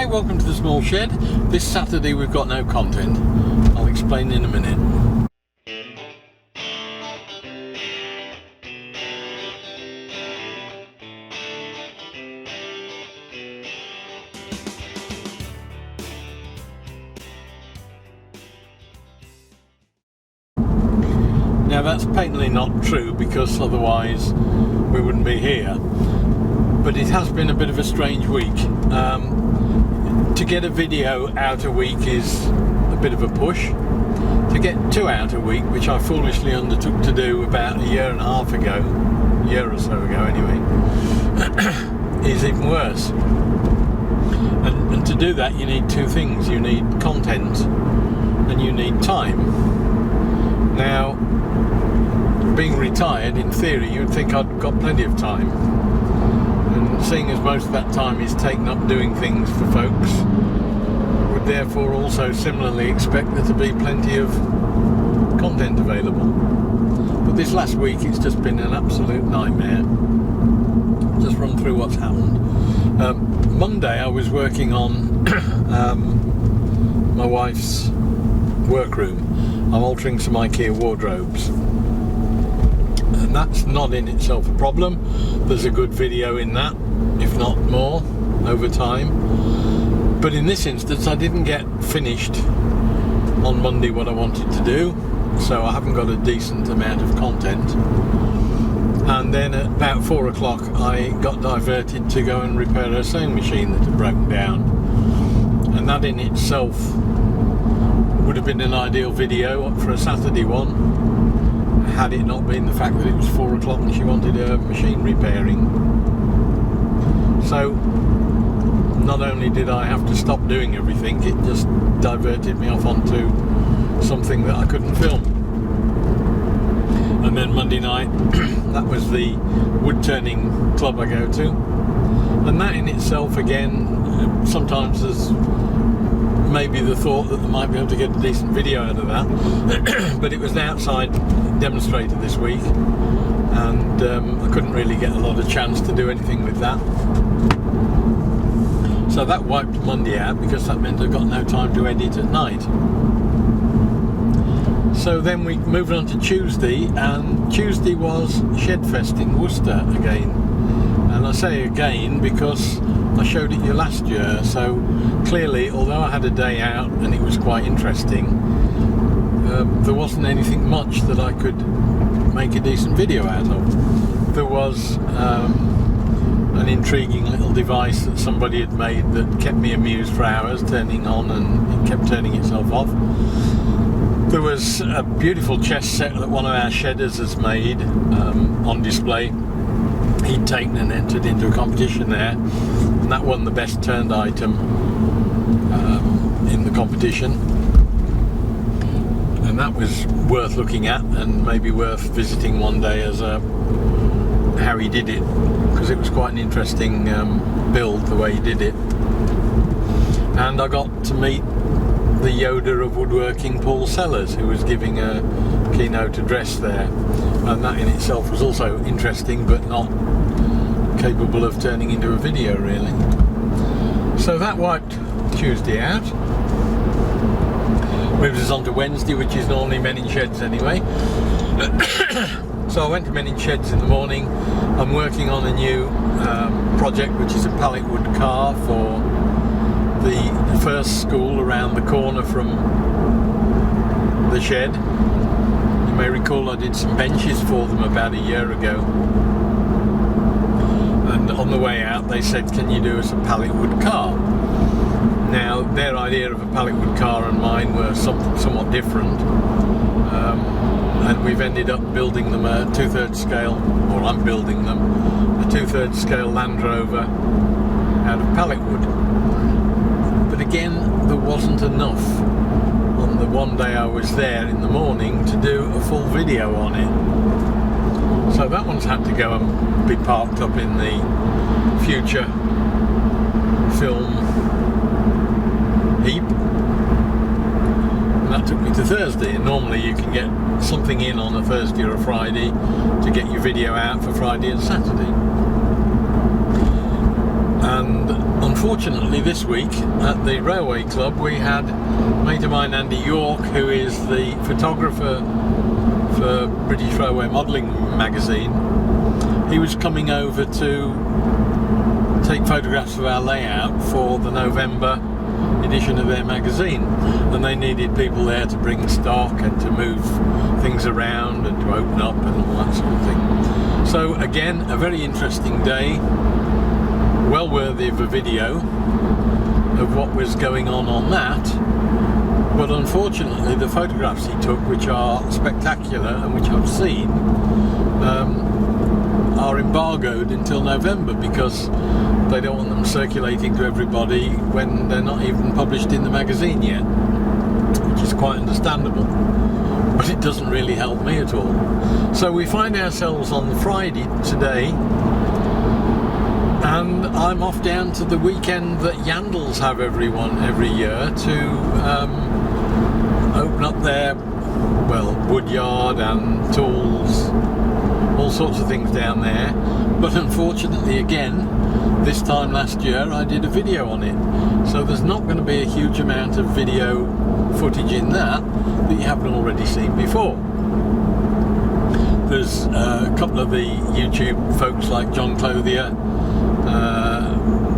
welcome to the small shed. This Saturday we've got no content. I'll explain in a minute. Now that's patently not true, because otherwise we wouldn't be here. But it has been a bit of a strange week. To get a video out a week is a bit of a push. To get 2 out a week, which I foolishly undertook to do about a year and a half ago, a year or so ago anyway, is even worse. And to do that you need 2 things. You need content and you need time. Now, being retired, in theory, you'd think I'd got plenty of time. And seeing as most of that time is taken up doing things for folks, would therefore also similarly expect there to be plenty of content available. But this last week it's just been an absolute nightmare. Just run through what's happened. Monday I was working on my wife's workroom. I'm altering some IKEA wardrobes. And that's not in itself a problem. There's a good video in that, if not more, over time. But in this instance I didn't get finished on Monday what I wanted to do, so I haven't got a decent amount of content. And then at about 4 o'clock I got diverted to go and repair a sewing machine that had broken down. And that in itself would have been an ideal video for a Saturday one, had it not been the fact that it was 4 o'clock and she wanted her machine repairing. So not only did I have to stop doing everything, it just diverted me off onto something that I couldn't film. And then Monday night, that was the wood turning club I go to, and that in itself, again, sometimes there's maybe the thought that they might be able to get a decent video out of that. But it was an outside demonstrator this week, and I couldn't really get a lot of chance to do anything with that. So that wiped Monday out, because that meant I got no time to edit at night. So then we moved on to Tuesday, and Tuesday was Shedfest in Worcester again. And I say again because I showed it you last year, so clearly, although I had a day out and it was quite interesting, there wasn't anything much that I could make a decent video out of. There was an intriguing little device that somebody had made that kept me amused for hours, turning on and it kept turning itself off. There was a beautiful chest set that one of our shedders has made on display. He'd taken and entered into a competition there, and that won the best turned item in the competition. And that was worth looking at, and maybe worth visiting one day as how he did it, because it was quite an interesting build the way he did it. And I got to meet the Yoda of woodworking, Paul Sellers, who was giving a keynote address there, and that in itself was also interesting, but not capable of turning into a video really. So that wiped Tuesday out. Moves us on to Wednesday, which is normally Men in Sheds anyway. So I went to Men in Sheds in the morning. I'm working on a new project, which is a pallet wood car for the first school around the corner from the shed. You may recall I did some benches for them about a year ago, and on the way out they said, can you do us a pallet wood car? Now their idea of a pallet wood car and mine were somewhat different, and we've ended up building them a 2/3 scale, or I'm building them a 2/3 scale Land Rover out of pallet wood. But again, there wasn't enough on the one day I was there in the morning to do a full video on it. So that one's had to go and be parked up in the future film heap. And that took me to Thursday, and normally you can get something in on a Thursday or a Friday to get your video out for Friday and Saturday. And Unfortunately, this week at the Railway Club we had a mate of mine, Andy York, who is the photographer for British Railway Modelling magazine. He was coming over to take photographs of our layout for the November edition of their magazine, and they needed people there to bring stock and to move things around and to open up and all that sort of thing. So again, a very interesting day, well worthy of a video of what was going on that. But unfortunately the photographs he took, which are spectacular and which I've seen, are embargoed until November because they don't want them circulating to everybody when they're not even published in the magazine yet, which is quite understandable, but it doesn't really help me at all. So we find ourselves on the Friday today, and I'm off down to the weekend that Yandles have every year to open up their, well, woodyard and tools, all sorts of things down there. But unfortunately, again, this time last year I did a video on it, so there's not going to be a huge amount of video footage in that you haven't already seen before. There's a couple of the YouTube folks like John Clothier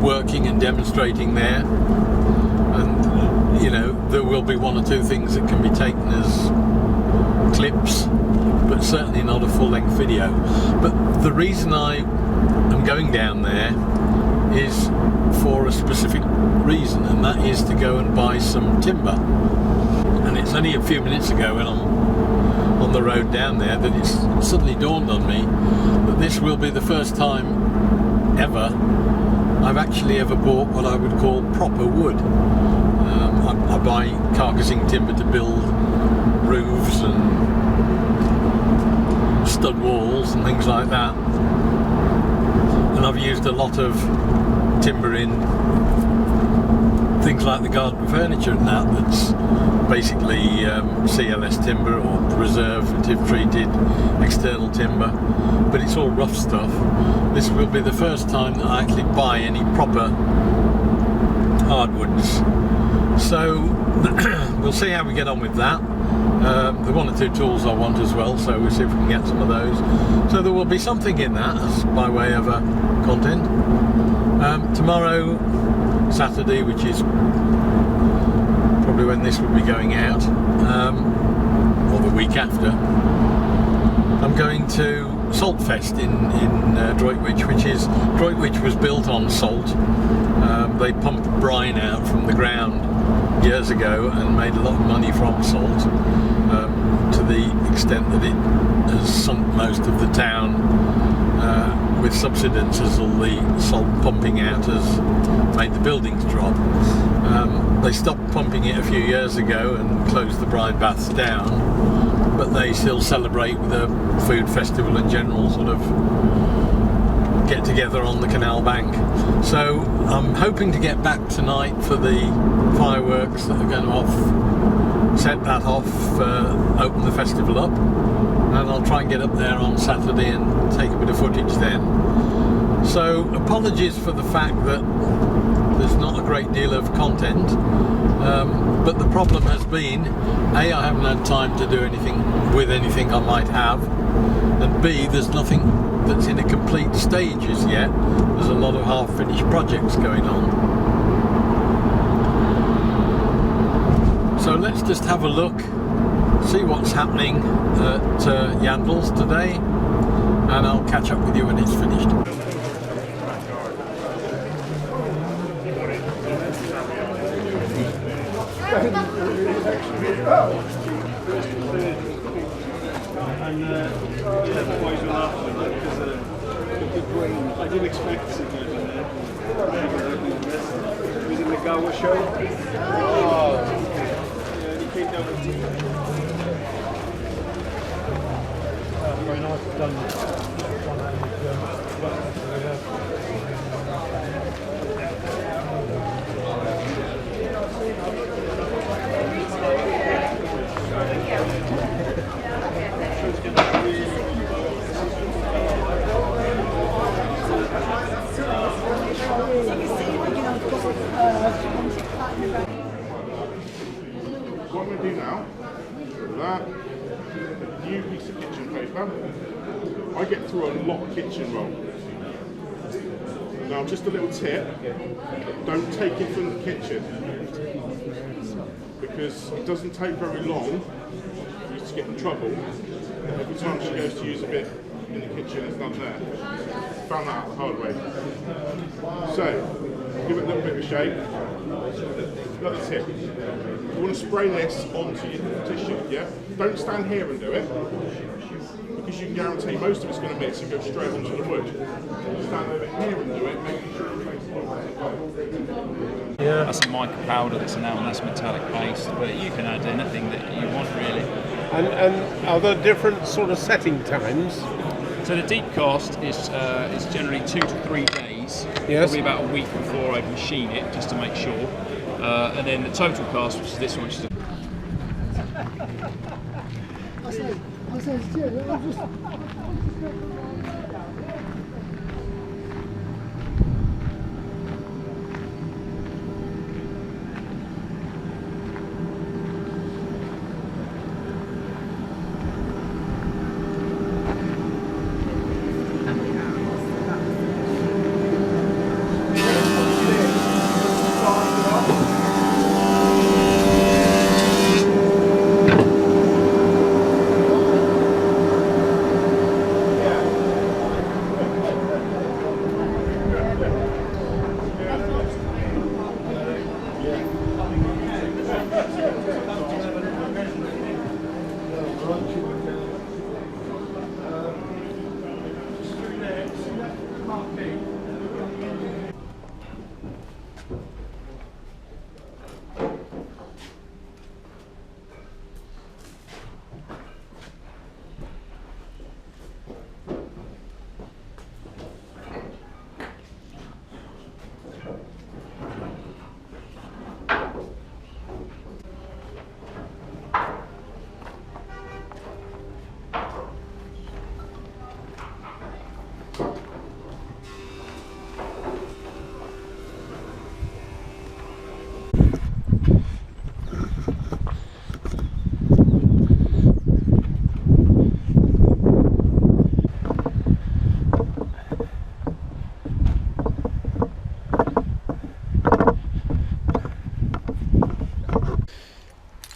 working and demonstrating there, and you know, there will be one or two things that can be taken as clips, but certainly not a full-length video. But the reason I am going down there is for a specific reason, and that is to go and buy some timber. And it's only a few minutes ago when I'm on the road down there that it's suddenly dawned on me that this will be the first time ever I've actually ever bought what I would call proper wood. I buy carcassing timber to build roofs and stud walls and things like that, and I've used a lot of timber in things like the garden furniture and that's basically CLS timber or preservative treated external timber, but it's all rough stuff. This will be the first time that I actually buy any proper hardwoods, so we'll see how we get on with that. The one or two tools I want as well, so we'll see if we can get some of those. So there will be something in that as by way of a content. Tomorrow, Saturday, which is probably when this will be going out, or the week after, I'm going to Saltfest in Droitwich, Droitwich was built on salt. They pumped brine out from the ground years ago and made a lot of money from salt, to the extent that it has sunk most of the town with subsidence, as all the salt pumping out has made the buildings drop. They stopped pumping it a few years ago and closed the brine baths down, but they still celebrate with a food festival and general sort of get together on the canal bank. So I'm hoping to get back tonight for the fireworks that are going to set that off, open the festival up, and I'll try and get up there on Saturday and take a bit of footage then. So apologies for the fact that there's not a great deal of content, but the problem has been A, I haven't had time to do anything with anything I might have, and B, there's nothing that's in a complete stage as yet. There's a lot of half-finished projects going on. So let's just have a look, see what's happening at Yandles today, and I'll catch up with you when it's finished. I didn't expect to see you in there. He was in the Gower show. Oh. Yeah, he came down with tea. Very nice done. what I'm going to do now, that new piece of kitchen paper. I get through a lot of kitchen roll. Now, just a little tip: don't take it from the kitchen because it doesn't take very long for you to get in trouble. Every time she goes to use a bit in the kitchen, it's not there. Found that out the hard way. So, give it a little bit of a shake. Another tip: you want to spray this onto your tissue, yeah? Don't stand here and do it, because you can guarantee most of it's going to mix and go straight onto the wood. Stand over here and do it, making sure it makes it. Yeah. That's a mica powder that's now a nice metallic base, but you can add anything that you want really. And are there different sort of setting times? So the deep cast is generally 2 to 3 days, Yes. probably about a week before I machine it, just to make sure. And then the total cast, which is this one, which is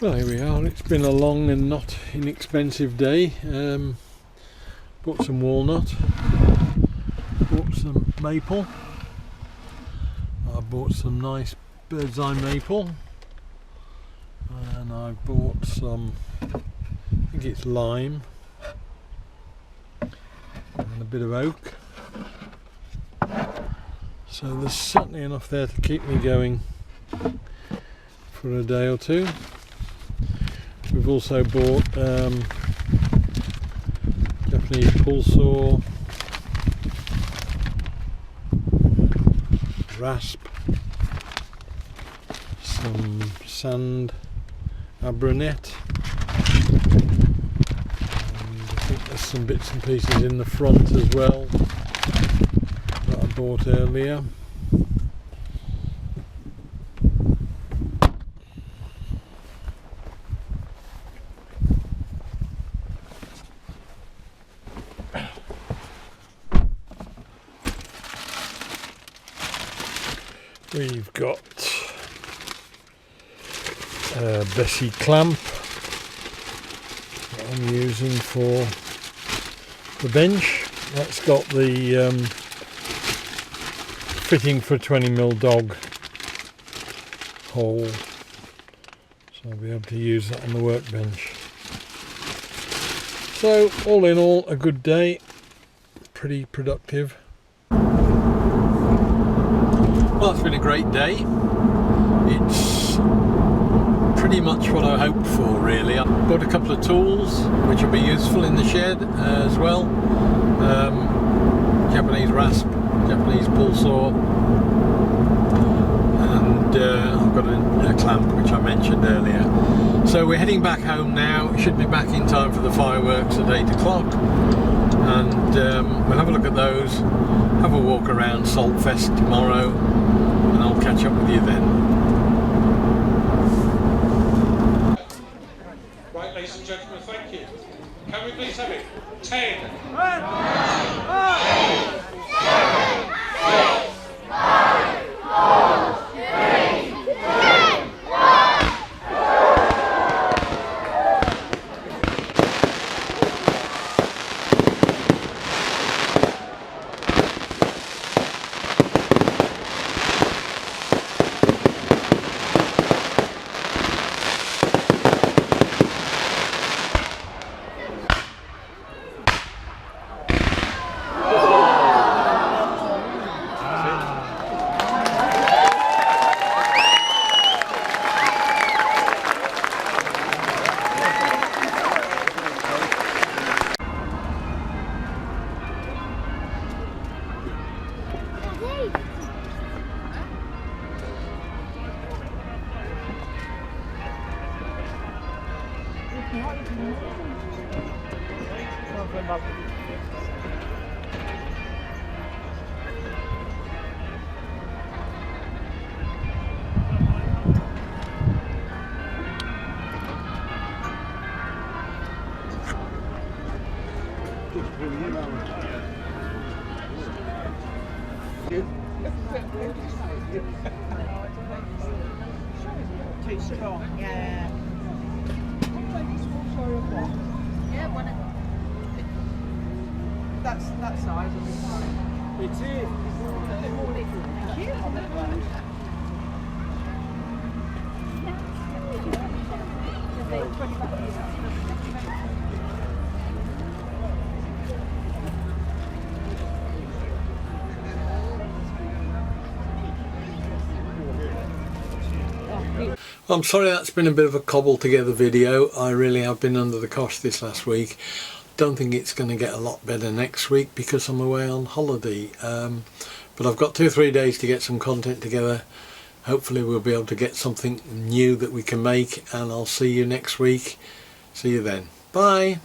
Well, here we are. It's been a long and not inexpensive day. Bought some walnut, bought some maple, I bought some nice bird's eye maple, and I bought some, I think it's lime, and a bit of oak. So there's certainly enough there to keep me going for a day or two. We've also bought Japanese pull saw, rasp, some sand abranet, and I think there's some bits and pieces in the front as well that I bought earlier. We've got a Bessie clamp that I'm using for the bench. That's got the fitting for a 20mm dog hole, so I'll be able to use that on the workbench. So all in all, a good day, pretty productive. Well, it's been a great day. It's pretty much what I hoped for, really. I bought a couple of tools which will be useful in the shed as well. Japanese rasp, Japanese pull saw, and I've got a clamp which I mentioned earlier. So we're heading back home now. Should be back in time for the fireworks at 8 o'clock, and we'll have a look at those, have a walk around Saltfest tomorrow, and I'll catch up with you then. Too strong, yeah. Yeah, one. That's that size. It is. I'm sorry that's been a bit of a cobbled together video. I really have been under the cosh this last week. Don't think it's going to get a lot better next week because I'm away on holiday. But I've got 2 or 3 days to get some content together. Hopefully we'll be able to get something new that we can make, and I'll see you next week. See you then. Bye.